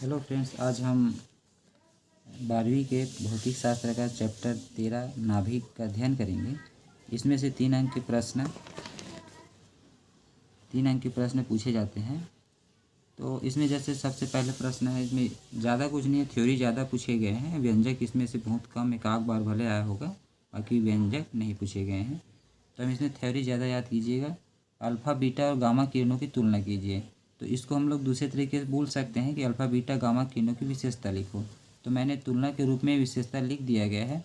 Hello friends, आज हम 12वीं के भौतिक शास्त्र का चैप्टर 13 नाभिक का अध्ययन करेंगे। इसमें से 3 अंक के प्रश्न पूछे जाते हैं। तो इसमें जैसे सबसे पहले प्रश्न है, इसमें ज़्यादा कुछ नहीं है, थ्योरी ज़्यादा पूछे गए हैं। व्यंजक इसमें से बहुत कम, एक आध बार भले आया होगा, बाकी व्यंजक नहीं पूछे गए हैं। तो हम इसमें थ्योरी ज़्यादा याद कीजिएगा। अल्फ़ा बीटा और गामा किरणों की तुलना कीजिए। तो इसको हम लोग दूसरे तरीके से बोल सकते हैं कि अल्फ़ा बीटा गामा किरणों की विशेषता लिखो। तो मैंने तुलना के रूप में विशेषता लिख दिया गया है।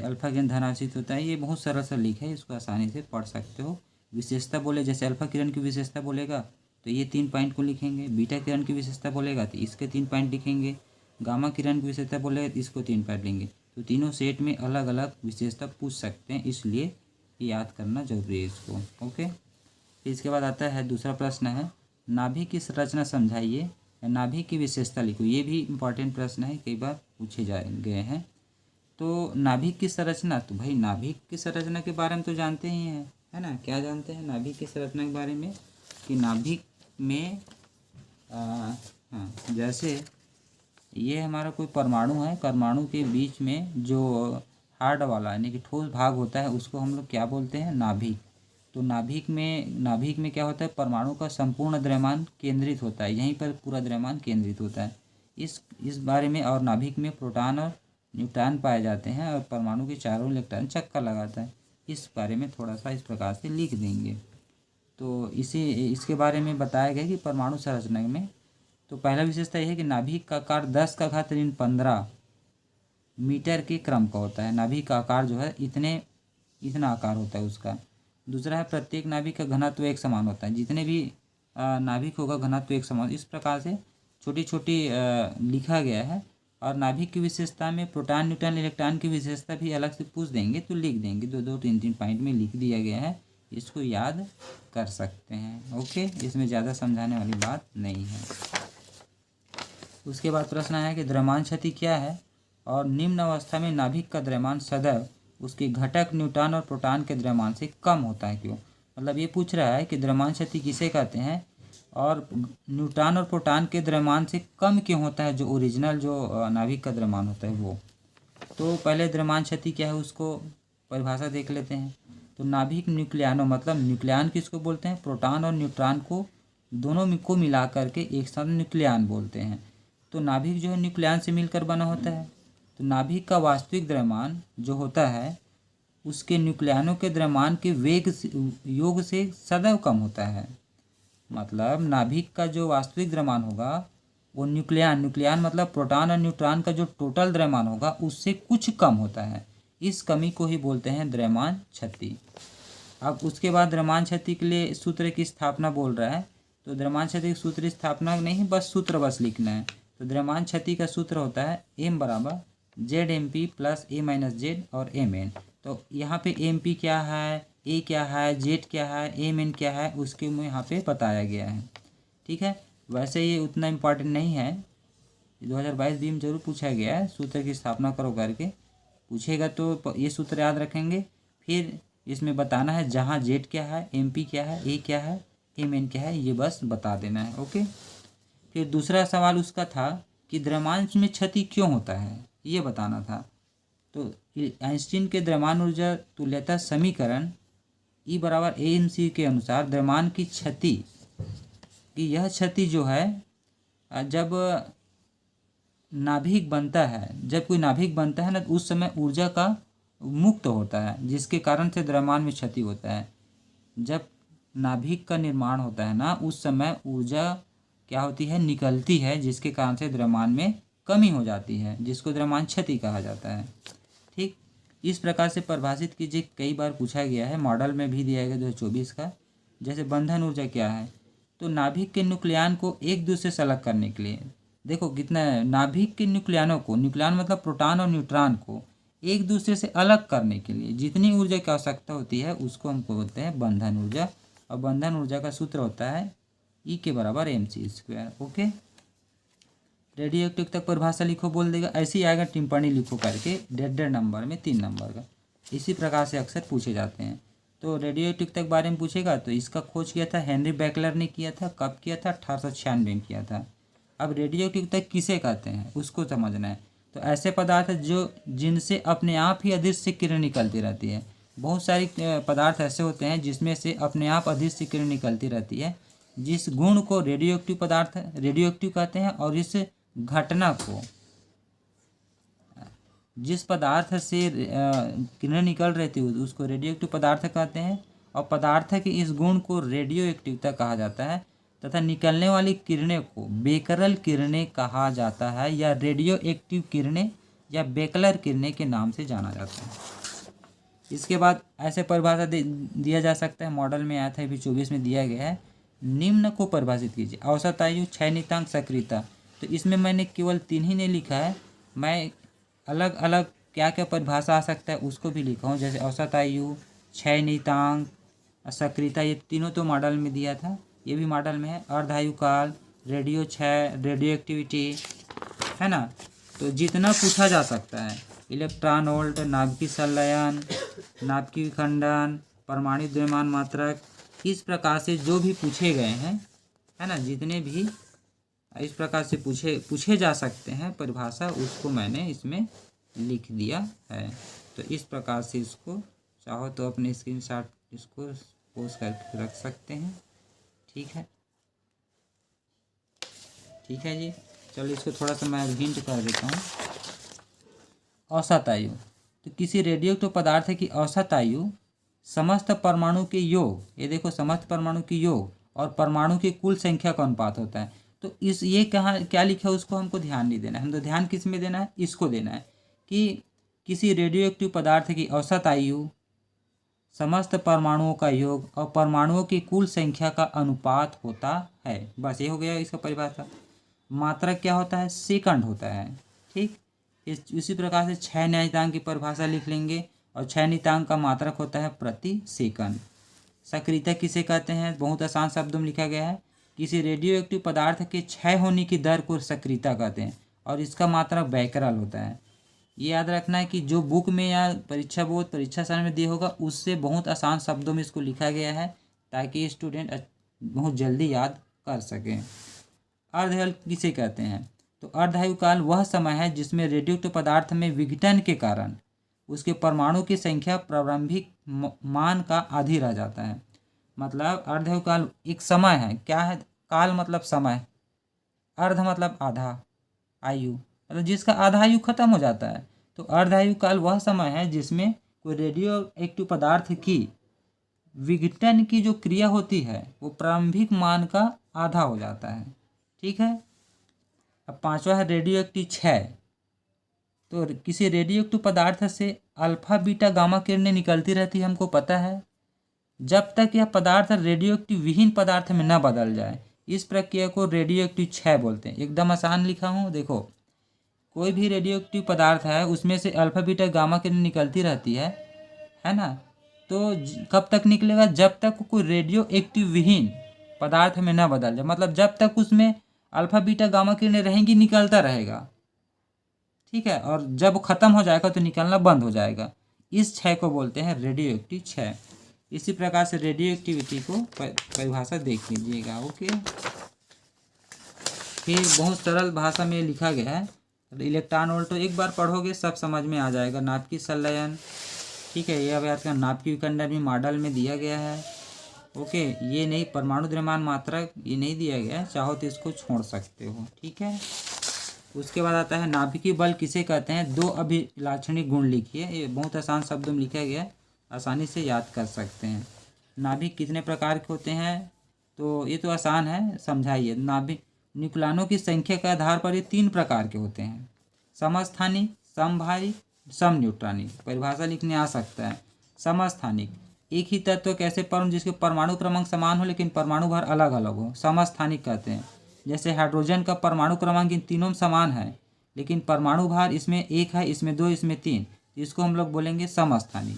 अल्फ़ा किरण धनावेशित होता है, ये बहुत सरल सा लिख है, इसको आसानी से पढ़ सकते हो। विशेषता बोले, जैसे अल्फ़ा किरण की विशेषता बोलेगा तो ये 3 पॉइंट को लिखेंगे। बीटा किरण की विशेषता बोलेगा तो इसके 3 पॉइंट लिखेंगे। गामा किरण की विशेषता बोलेगा तो इसको 3 पॉइंट लेंगे। तो तीनों सेट में अलग अलग विशेषता पूछ सकते हैं, इसलिए याद करना जरूरी है इसको। ओके, फिर इसके बाद आता है दूसरा प्रश्न है, नाभिक की संरचना समझाइए या नाभिक की विशेषता लिखो। ये भी इम्पॉर्टेंट प्रश्न है, कई बार पूछे गए हैं। तो नाभिक की संरचना, तो भाई नाभिक की संरचना के बारे में तो जानते ही हैं, है ना। क्या जानते हैं नाभिक की संरचना के बारे में? कि नाभिक में हाँ, जैसे ये हमारा कोई परमाणु है, परमाणु के बीच में जो हार्ड वाला यानी कि ठोस भाग होता है उसको हम लोग क्या बोलते हैं? नाभिक। तो नाभिक में क्या होता है? परमाणु का संपूर्ण द्रव्यमान केंद्रित होता है, यहीं पर पूरा द्रव्यमान केंद्रित होता है। इस बारे में, और नाभिक में प्रोटॉन और न्यूट्रॉन पाए जाते हैं और परमाणु के चारों इलेक्ट्रॉन चक्कर लगाता है। इस बारे में थोड़ा सा इस प्रकार से लिख देंगे। तो इसके बारे में बताया गया कि परमाणु संरचना में, तो पहला विशेषता यह है कि नाभिक का आकार 10⁻15 मीटर के क्रम का होता है। नाभिक का आकार जो है इतना आकार होता है उसका। दूसरा है, प्रत्येक नाभिक का घनत्व एक समान होता है। जितने भी नाभिक होगा घनत्व एक समान। इस प्रकार से छोटी छोटी लिखा गया है। और नाभिक की विशेषता में प्रोटॉन, न्यूट्रॉन, इलेक्ट्रॉन की विशेषता भी अलग से पूछ देंगे तो लिख देंगे। 2-2, 3-3 पॉइंट में लिख दिया गया है, इसको याद कर सकते हैं। ओके, इसमें ज़्यादा समझाने वाली बात नहीं है। उसके बाद प्रश्न आया कि द्रव्यमान क्षति क्या है और निम्न अवस्था में नाभिक का द्रव्यमान सदैव उसके घटक न्यूट्रॉन और प्रोटॉन के द्रव्यमान से कम होता है, क्यों? मतलब ये पूछ रहा है कि द्रव्यमान क्षति किसे कहते हैं और न्यूट्रॉन और प्रोटॉन के द्रव्यमान से कम क्यों होता है, जो ओरिजिनल जो नाभिक का द्रव्यमान होता है वो। तो पहले द्रव्यमान क्षति क्या है उसको परिभाषा देख लेते हैं। तो नाभिक न्यूक्लियानो, मतलब न्यूक्लियान किसको बोलते हैं? प्रोटॉन और न्यूट्रॉन को दोनों को मिला करके एक साथ न्यूक्लियान बोलते हैं। तो नाभिक जो है न्यूक्लियान से मिलकर बना होता है। तो नाभिक का वास्तविक द्रव्यमान जो होता है उसके न्यूक्लियानों के द्रव्यमान के योग से सदैव कम होता है। मतलब नाभिक का जो वास्तविक द्रव्यमान होगा वो न्यूक्लियान मतलब प्रोटॉन और न्यूट्रॉन का जो टोटल द्रव्यमान होगा उससे कुछ कम होता है। इस कमी को ही बोलते हैं द्रव्यमान क्षति। अब उसके बाद द्रव्यमान क्षति के लिए सूत्र की स्थापना बोल रहा है। तो द्रव्यमान क्षति की सूत्र स्थापना नहीं, बस सूत्र बस लिखना है। तो द्रव्यमान क्षति का सूत्र होता है m बराबर ZMP प्लस A - Z और Mn। तो यहाँ पे MP क्या है, A क्या है, Z क्या है, Mn क्या है, उसके में यहाँ पे बताया गया है। ठीक है, वैसे ये उतना इम्पोर्टेंट नहीं है। 2022 भी में जरूर पूछा गया है, सूत्र की स्थापना करो करके पूछेगा तो ये सूत्र याद रखेंगे। फिर इसमें बताना है जहाँ Z क्या है, MP क्या है, A क्या है, Mn क्या है, ये बस बता देना है। ओके, फिर दूसरा सवाल उसका था कि द्रव्यमान में क्षति क्यों होता है, ये बताना था। तो आइंस्टीन के द्रव्यमान ऊर्जा तुल्यता समीकरण E बराबर AmC के अनुसार द्रव्यमान की क्षति कि यह क्षति जो है जब नाभिक बनता है, जब कोई नाभिक बनता है ना, तो उस समय ऊर्जा का मुक्त होता है, जिसके कारण से द्रव्यमान में क्षति होता है। जब नाभिक का निर्माण होता है ना, उस समय ऊर्जा क्या होती है, निकलती है, जिसके कारण से द्रव्यमान में कमी हो जाती है, जिसको द्रव्यमान क्षति कहा जाता है। ठीक, इस प्रकार से परिभाषित कीजिए। कई बार पूछा गया है, मॉडल में भी दिया गया 2024 का। जैसे बंधन ऊर्जा क्या है, तो नाभिक के न्यूक्लियन को एक दूसरे से अलग करने के लिए, देखो कितना है, नाभिक के न्यूक्लियनों को, न्यूक्लियन मतलब प्रोटॉन और न्यूट्रॉन को एक दूसरे से अलग करने के लिए जितनी ऊर्जा की आवश्यकता होती है उसको हम बोलते हैं बंधन ऊर्जा। और बंधन ऊर्जा का सूत्र होता है E के बराबर mc²। ओके, रेडियो एक्टिव तक परिभाषा लिखो बोल देगा, ऐसे ही आएगा टिप्पणी लिखो करके 1.5 नंबर में 3 नंबर का। इसी प्रकार से अक्सर पूछे जाते हैं। तो रेडियो एक्टिव तक बारे में पूछेगा तो इसका खोज किया था हेनरी बेकलर ने किया था। कब किया था? 1896 में किया था। अब रेडियो एक्टिविटी किसे कहते हैं उसको समझना है। तो ऐसे पदार्थ जो जिनसे अपने आप ही अदृश्य किरण निकलती रहती है। बहुत सारी पदार्थ ऐसे होते हैं जिसमें से अपने आप अदृश्य किरण निकलती रहती है, जिस गुण को रेडियो एक्टिव पदार्थ रेडियो एक्टिव कहते हैं, और इस घटना को, जिस पदार्थ से किरण निकल रही थी उसको रेडियो एक्टिव पदार्थ कहते हैं, और पदार्थ के इस गुण को रेडियो एक्टिवता कहा जाता है, तथा निकलने वाली किरणें को बेकरल किरणें कहा जाता है, या रेडियो एक्टिव किरणें या बेकलर किरणें के नाम से जाना जाता है। इसके बाद ऐसे परिभाषा दिया जा सकता है, मॉडल में आया था अभी 24 में दिया गया है। निम्न को परिभाषित कीजिए। औसत आयु, क्षय नियतांक, सक्रियता। तो इसमें मैंने केवल 3 ही नहीं लिखा है, मैं अलग अलग क्या क्या परिभाषा आ सकता है उसको भी लिखा हूँ, जैसे औसत आयु, क्षय नियतांक, सक्रियता, ये तीनों तो मॉडल में दिया था, ये भी मॉडल में है। अर्धायु काल, रेडियो क्षय, रेडियो एक्टिविटी, है ना। तो जितना पूछा जा सकता है, इलेक्ट्रॉन वोल्ट, नाभिकीय संलयन, नाभिकीय विखंडन, परमाणु द्रव्यमान मात्रक, इस प्रकार से जो भी पूछे गए हैं, है ना, जितने भी इस प्रकार से पूछे जा सकते हैं परिभाषा, उसको मैंने इसमें लिख दिया है। तो इस प्रकार से इसको चाहो तो अपने स्क्रीनशॉट इसको पोस्ट करके रख सकते हैं। ठीक है, ठीक है जी। चलो इसको थोड़ा सा मैं हिंट कर देता हूँ। औसत आयु, तो किसी रेडियोएक्टिव पदार्थ की औसत आयु समस्त परमाणु के योग, ये देखो समस्त परमाणु के योग और परमाणु की कुल संख्या का अनुपात होता है। तो इस ये कहाँ क्या लिखा है उसको हमको ध्यान नहीं देना है, हम तो ध्यान किस में देना है, इसको देना है कि किसी रेडियोएक्टिव पदार्थ की औसत आयु समस्त परमाणुओं का योग और परमाणुओं की कुल संख्या का अनुपात होता है। बस ये हो गया इसका परिभाषा। मात्रक क्या होता है, सेकंड होता है। ठीक, इसी प्रकार से क्षय नियतांक की परिभाषा लिख लेंगे, और क्षय नियतांक का मात्रक होता है प्रति सेकंड। सक्रियता किसे कहते हैं, बहुत आसान शब्दों में लिखा गया है, किसी रेडियोएक्टिव पदार्थ के क्षय होने की दर को सक्रियता कहते हैं, और इसका मात्रक बैकरल होता है। ये याद रखना है कि जो बुक में या परीक्षा बोर्ड परीक्षा साल में दिया होगा उससे बहुत आसान शब्दों में इसको लिखा गया है, ताकि स्टूडेंट बहुत जल्दी याद कर सकें। अर्धायु किसे कहते हैं, तो अर्धायु काल वह समय है जिसमें रेडियोएक्टिव पदार्थ में विघटन के कारण उसके परमाणु की संख्या प्रारंभिक मान का आधी रह जाता है। मतलब अर्धायु काल एक समय है, क्या है, काल मतलब समय, अर्ध मतलब आधा, आयु मतलब जिसका आधा आयु खत्म हो जाता है। तो अर्धायु काल वह समय है जिसमें कोई रेडियो एक्टिव पदार्थ की विघटन की जो क्रिया होती है वो प्रारंभिक मान का आधा हो जाता है। ठीक है। अब पांचवा है रेडियो एक्टिव क्षय। तो किसी रेडियो एक्टिव पदार्थ से अल्फा बीटा गामा किरणें निकलती रहती है, हमको पता है, जब तक यह पदार्थ रेडियो एक्टिव विहीन पदार्थ में न बदल जाए। इस प्रक्रिया को रेडियो एक्टिव क्षय बोलते हैं। एकदम आसान लिखा हूँ, देखो कोई भी रेडियो एक्टिव पदार्थ है उसमें से अल्फा बीटा गामा किरण निकलती रहती है ना। तो कब तक निकलेगा, जब तक कोई रेडियो एक्टिव विहीन पदार्थ में न बदल जाए, मतलब जब तक उसमें अल्फा बीटा गामा किरणें रहेंगी निकलता रहेगा। ठीक है, और जब खत्म हो जाएगा तो निकलना बंद हो जाएगा। इस क्षय को बोलते हैं रेडियो एक्टिव क्षय। इसी प्रकार से रेडियो एक्टिविटी को परिभाषा देख लीजिएगा। ओके, फिर बहुत सरल भाषा में लिखा गया है। इलेक्ट्रॉन वोल्ट एक बार पढ़ोगे सब समझ में आ जाएगा। नाभिकीय संलयन, ठीक है, ये अब याद करना, नाभिकीय विखंडन भी मॉडल में दिया गया है। ओके, ये नहीं, परमाणु द्रव्यमान मात्रक ये नहीं दिया गया है, चाहो तो इसको छोड़ सकते हो। ठीक है। उसके बाद आता है नाभिकीय बल किसे कहते हैं। दो अभिलाक्षणिक गुण लिखिए, ये बहुत आसान शब्दों में लिखा गया है, आसानी से याद कर सकते हैं। नाभिक कितने प्रकार के होते हैं, तो ये तो आसान है, समझाइए। नाभिक न्यूक्लियनों की संख्या के आधार पर ये 3 प्रकार के होते हैं, समस्थानिक, समभारिक, समन्यूट्रॉनिक। परिभाषा लिखने आ सकता है। समस्थानिक, एक ही तत्व के ऐसे परमाणु जिसके परमाणु क्रमांक समान हो लेकिन परमाणु भार अलग अलग हो, समस्थानिक कहते हैं। जैसे हाइड्रोजन का परमाणु क्रमांक इन तीनों में समान है लेकिन परमाणु भार इसमें 1 है, इसमें 2, इसमें 3, इसको हम लोग बोलेंगे समस्थानिक।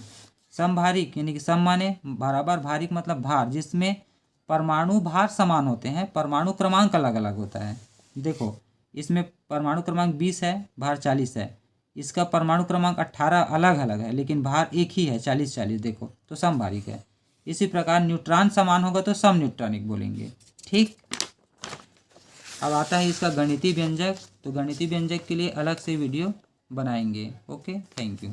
समभारिक यानी कि सम माने बराबर, भारिक मतलब भार, जिसमें परमाणु भार समान होते हैं, परमाणु क्रमांक अलग अलग होता है। देखो इसमें परमाणु क्रमांक 20 है, भार 40 है, इसका परमाणु क्रमांक 18 अलग अलग है लेकिन भार एक ही है, 40-40, देखो तो समभारिक है। इसी प्रकार न्यूट्रॉन समान होगा तो सम न्यूट्रॉनिक बोलेंगे। ठीक, अब आता है इसका गणितीय व्यंजक। तो गणितीय व्यंजक के लिए अलग से वीडियो बनाएंगे। Okay, thank you.